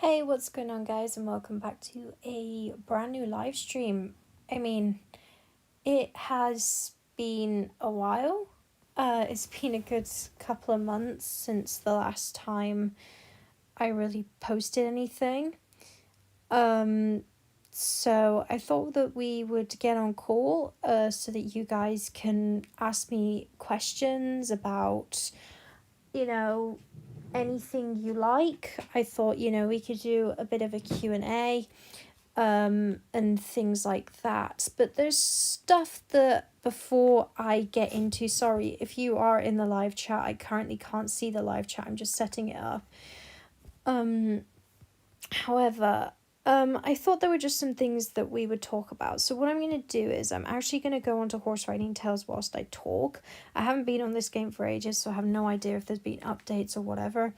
Hey, what's going on, guys, and welcome back to a brand new live stream. I mean, it has been a while. It's been a good couple of months since the last time I really posted anything. So I thought that we would get on call, so that you guys can ask me questions about, you know, anything you like. I thought, we could do a bit of a Q&A, and things like that. But there's stuff that before I get into, sorry, if you are in the live chat, I currently can't see the live chat, I'm just setting it up. However, I thought there were just some things that we would talk about. So what I'm going to do is I'm actually going to go on to Horse Riding Tales whilst I talk. I haven't been on this game for ages, so I have no idea if there's been updates or whatever.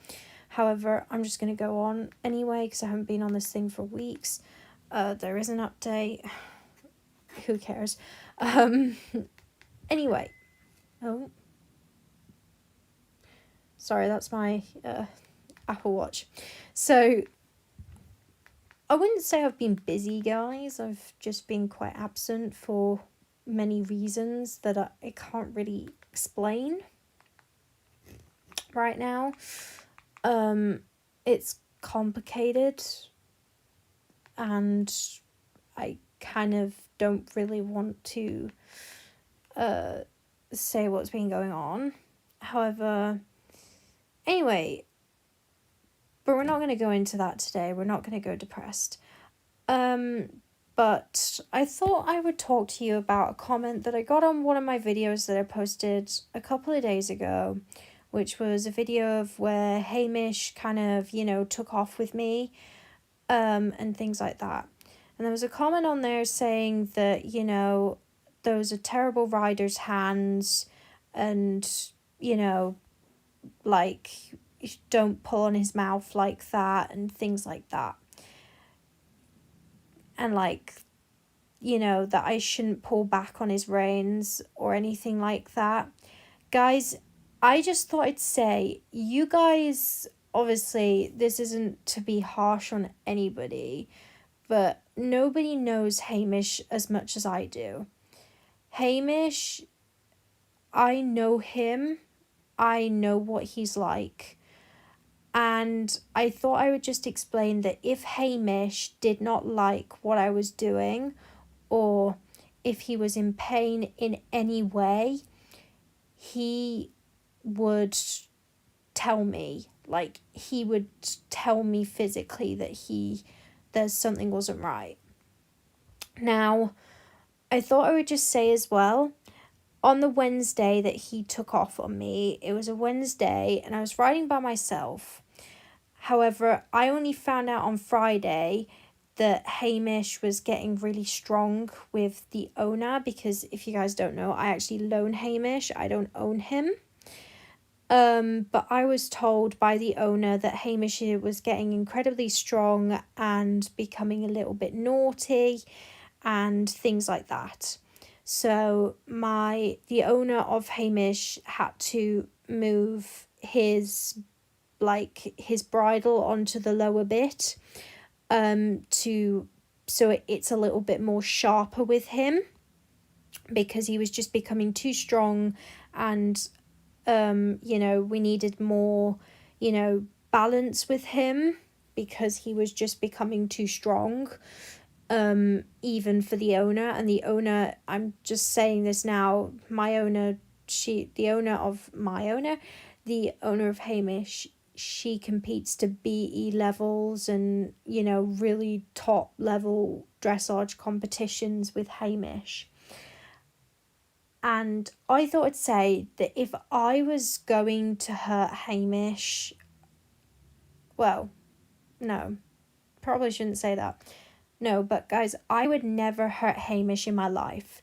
However, I'm just going to go on anyway because I haven't been on this thing for weeks. There is an update. Who cares? Anyway. Oh. Sorry, that's my Apple Watch. So, I wouldn't say I've been busy, guys. I've just been quite absent for many reasons that I can't really explain right now. It's complicated, and I kind of don't really want to say what's been going on. However, anyway, but we're not going to go into that today. We're not going to go depressed. But I thought I would talk to you about a comment that I got on one of my videos that I posted a couple of days ago, which was a video of where Hamish kind of, took off with me, and things like that. And there was a comment on there saying that, those are terrible rider's hands, and, like, don't pull on his mouth like that, and things like that. And, like, that I shouldn't pull back on his reins or anything like that. Guys, I just thought I'd say, you guys, obviously, this isn't to be harsh on anybody, but nobody knows Hamish as much as I do. Hamish, I know him. I know what he's like. And I thought I would just explain that if Hamish did not like what I was doing, or if he was in pain in any way, he would tell me. Like, he would tell me physically that there's something wasn't right. Now, I thought I would just say as well, on the Wednesday that he took off on me, it was a Wednesday and I was riding by myself. However, I only found out on Friday that Hamish was getting really strong with the owner, because if you guys don't know, I actually loan Hamish. I don't own him. But I was told by the owner that Hamish was getting incredibly strong and becoming a little bit naughty and things like that. So the owner of Hamish had to move his bridle onto the lower bit, so it's a little bit more sharper with him, because he was just becoming too strong, and we needed more balance with him, because he was just becoming too strong, even for the owner. And the owner, I'm just saying this now, the owner of Hamish, she competes to BE levels and, really top level dressage competitions with Hamish. And I thought I'd say that if I was going to hurt Hamish, well, no, probably shouldn't say that. No, but guys, I would never hurt Hamish in my life.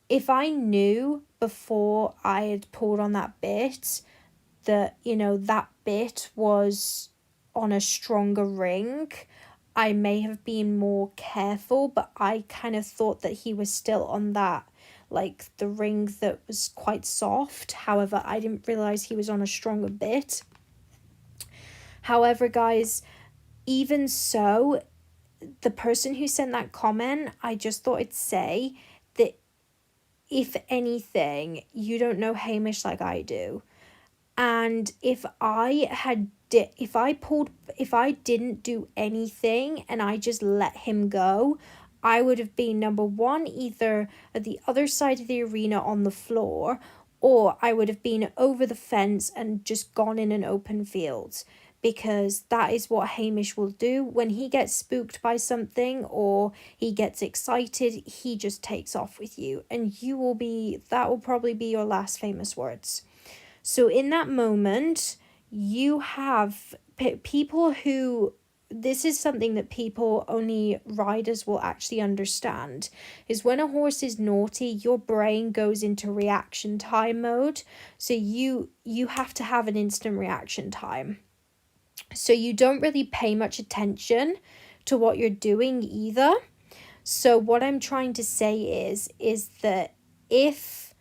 If I knew before I had pulled on that bit that, that bit was on a stronger ring, I may have been more careful, but I kind of thought that he was still on that, like, the ring that was quite soft. However, I didn't realize he was on a stronger bit. However, guys, even so, the person who sent that comment, I just thought I'd say that if anything, you don't know Hamish like I do. And if I didn't do anything and I just let him go, I would have been number one, either at the other side of the arena on the floor, or I would have been over the fence and just gone in an open field. Because that is what Hamish will do when he gets spooked by something or he gets excited, he just takes off with you, and that will probably be your last famous words. So in that moment, you have people who, this is something that people, only riders will actually understand, is when a horse is naughty, your brain goes into reaction time mode. So you have to have an instant reaction time. So you don't really pay much attention to what you're doing either. So what I'm trying to say is that if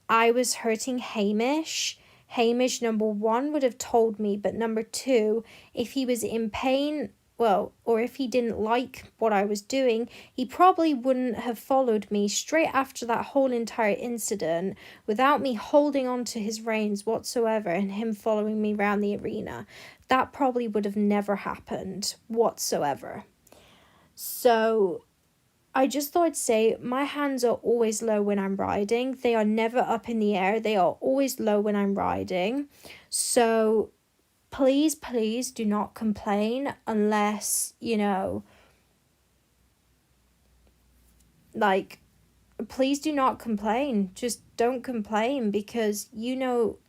I was hurting Hamish, Hamish, number one, would have told me, but number two, if he was in pain, well, or if he didn't like what I was doing, he probably wouldn't have followed me straight after that whole entire incident without me holding on to his reins whatsoever and him following me around the arena. That probably would have never happened whatsoever. So I just thought I'd say my hands are always low when I'm riding. They are never up in the air. They are always low when I'm riding. So please, please do not complain unless, like, please do not complain. Just don't complain because,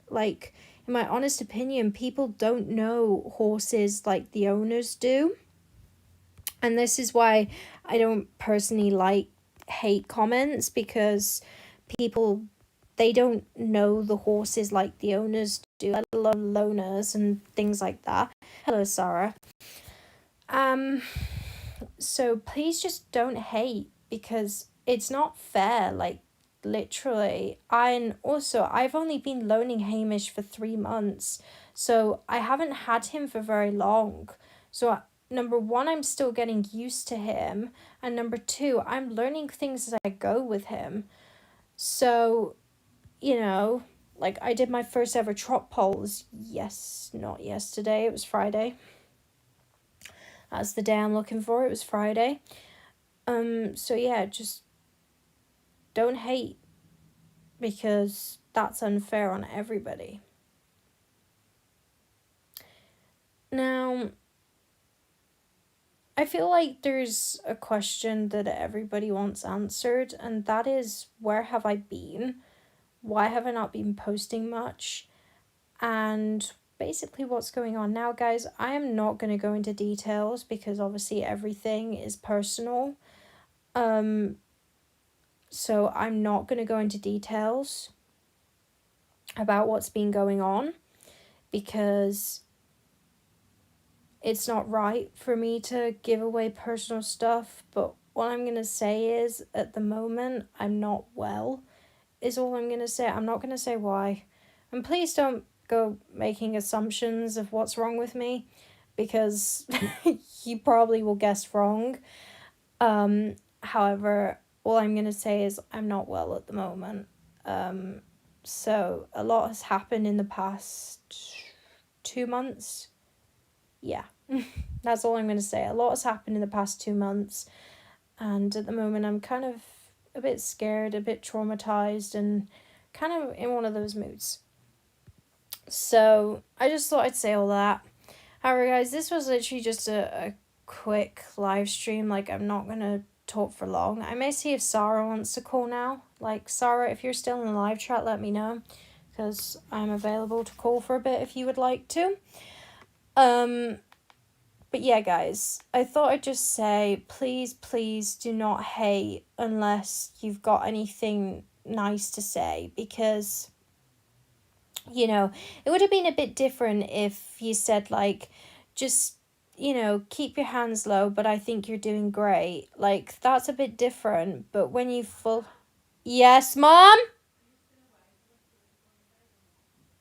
like, in my honest opinion, people don't know horses like the owners do. And this is why I don't personally like hate comments, because people, they don't know the horses like the owners do, let alone loaners and things like that. Hello, Sarah. Um, so please just don't hate, because it's not fair, like, literally. And also, I've only been loaning Hamish for 3 months, so I haven't had him for very long. So number one, I'm still getting used to him, and number two, I'm learning things as I go with him. So, like, I did my first ever trot poles. Yes, not yesterday, it was Friday. That's the day I'm looking for. It was Friday. So yeah, just don't hate, because that's unfair on everybody. Now, I feel like there's a question that everybody wants answered, and that is, where have I been? Why have I not been posting much? And basically what's going on now, guys. I am not going to go into details because obviously everything is personal. So I'm not going to go into details about what's been going on, because it's not right for me to give away personal stuff. But what I'm going to say is, at the moment, I'm not well, is all I'm going to say. I'm not going to say why. And please don't go making assumptions of what's wrong with me, because you probably will guess wrong. However, all I'm going to say is I'm not well at the moment. So a lot has happened in the past 2 months. Yeah, that's all I'm going to say. A lot has happened in the past 2 months. And at the moment, I'm kind of a bit scared, a bit traumatized, and kind of in one of those moods. So I just thought I'd say all that. However, guys, this was literally just a quick live stream. Like, I'm not going to talk for long. I may see if Sarah wants to call now. Like, Sarah, if you're still in the live chat, let me know, because I'm available to call for a bit if you would like to. But yeah, guys, I thought I'd just say, please, please do not hate unless you've got anything nice to say, because, it would have been a bit different if you said, like, just, keep your hands low, but I think you're doing great. Like, that's a bit different. But when you Yes, Mom?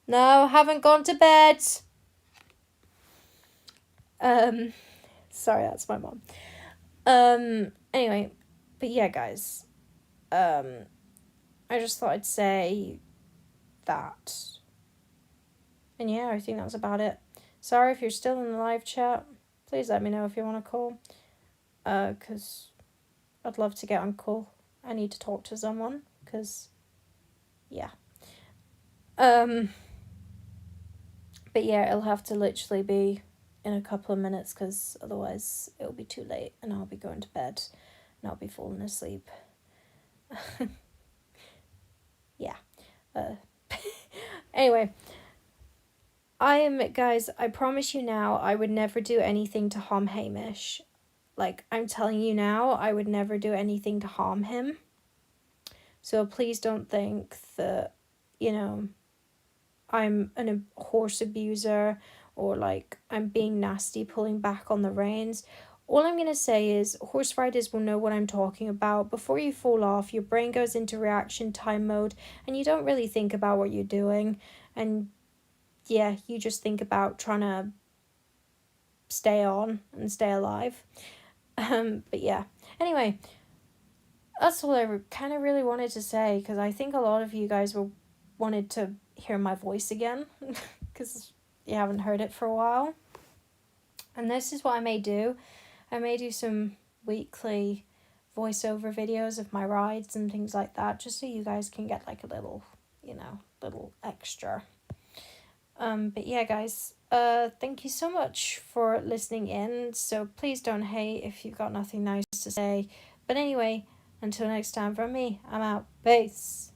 No, haven't gone to bed. Sorry, that's my mom. Anyway, but yeah, guys. I just thought I'd say that. And yeah, I think that's about it. Sorry if you're still in the live chat. Please let me know if you want to call. Because I'd love to get on call. I need to talk to someone. Because, yeah. But yeah, it'll have to literally be in a couple of minutes because otherwise it'll be too late and I'll be going to bed and I'll be falling asleep. Yeah. Anyway, guys, I promise you now, I would never do anything to harm Hamish. Like, I'm telling you now, I would never do anything to harm him. So please don't think that, I'm a horse abuser or like I'm being nasty, pulling back on the reins. All I'm going to say is horse riders will know what I'm talking about. Before you fall off, your brain goes into reaction time mode and you don't really think about what you're doing. And yeah, you just think about trying to stay on and stay alive. But yeah, anyway, that's all I kind of really wanted to say because I think a lot of you guys wanted to hear my voice again because you haven't heard it for a while. And this is what I may do. I may do some weekly voiceover videos of my rides and things like that just so you guys can get like a little, little extra. But yeah, guys, thank you so much for listening in. So please don't hate if you've got nothing nice to say. But anyway, until next time from me, I'm out. Peace.